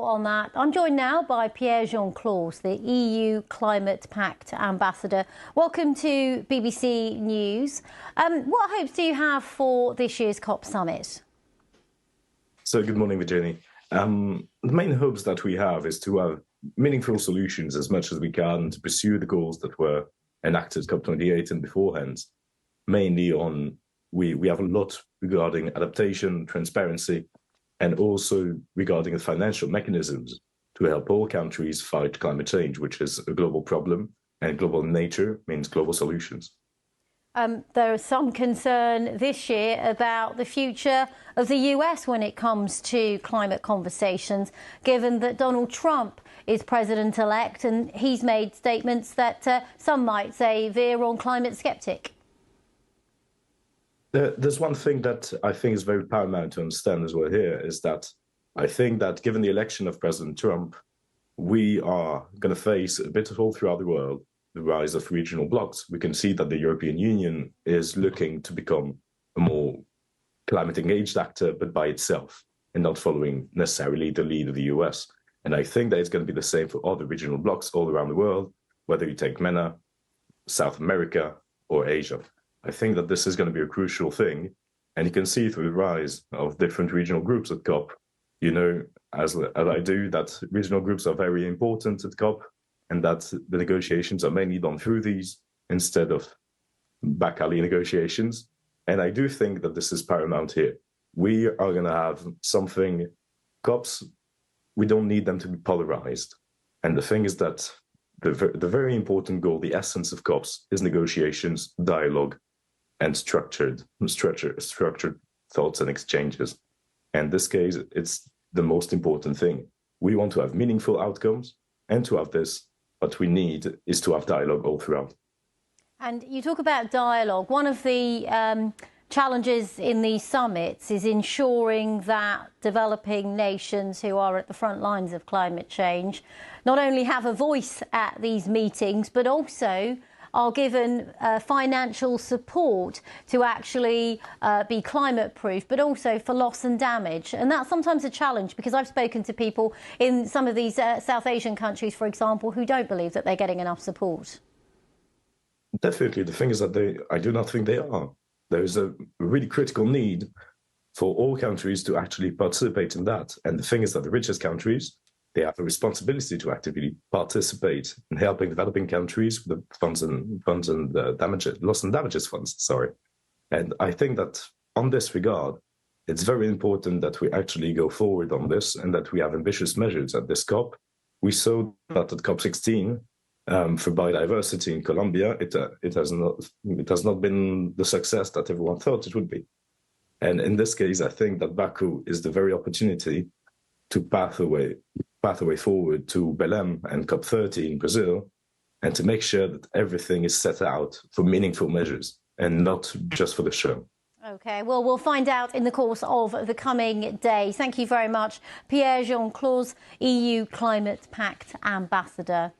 more on that. I'm joined now by Pierre-Jean, the EU Climate Pact Ambassador. Welcome to BBC News. What hopes do you have for this year's COP summit? So good morning, Rajini. The main hopes that we have is to have meaningful solutions as much as we can to pursue the goals that were enacted COP28 and beforehand, mainly on we have a lot regarding adaptation, transparency, and also regarding the financial mechanisms to help all countries fight climate change, which is a global problem, and global nature means global solutions. There is some concern this year about the future of the US when it comes to climate conversations, given that Donald Trump is president-elect and he's made statements that some might say veer on climate skeptic. There's one thing that I think is very paramount to understand as well here, is that I think that given the election of President Trump, we are going to face a bit of all throughout the world the rise of regional blocs. We can see that the European Union is looking to become a more climate engaged actor, but by itself and not following necessarily the lead of the US. And I think that it's going to be the same for other regional blocs all around the world, whether you take MENA, South America or Asia. I think that this is going to be a crucial thing. And you can see through the rise of different regional groups at COP, you know, as I do, that regional groups are very important at COP and that the negotiations are mainly done through these instead of back alley negotiations. And I do think that this is paramount here. We are going to have something, COPs, we don't need them to be polarized. And the thing is that the very important goal, the essence of COPs, is negotiations, dialogue, and structured thoughts and exchanges. And in this case, it's the most important thing. We want to have meaningful outcomes, and to have this, what we need is to have dialogue all throughout. And you talk about dialogue. One of the challenges in these summits is ensuring that developing nations who are at the front lines of climate change not only have a voice at these meetings, but also are given financial support to actually be climate-proof, but also for loss and damage. And that's sometimes a challenge, because I've spoken to people in some of these South Asian countries, for example, who don't believe that they're getting enough support. Definitely. The thing is that I do not think they are. There is a really critical need for all countries to actually participate in that. And the thing is that the richest countries, they have a responsibility to actively participate in helping developing countries with the funds and loss and damages funds. Sorry. And I think that on this regard, it's very important that we actually go forward on this and that we have ambitious measures at this COP. We saw that at COP16 for biodiversity in Colombia, it has not been the success that everyone thought it would be. And in this case, I think that Baku is the very opportunity to pathway forward to Belém and COP30 in Brazil, and to make sure that everything is set out for meaningful measures and not just for the show. OK, well, we'll find out in the course of the coming days. Thank you very much, Pierre-Jean, EU Climate Pact Ambassador.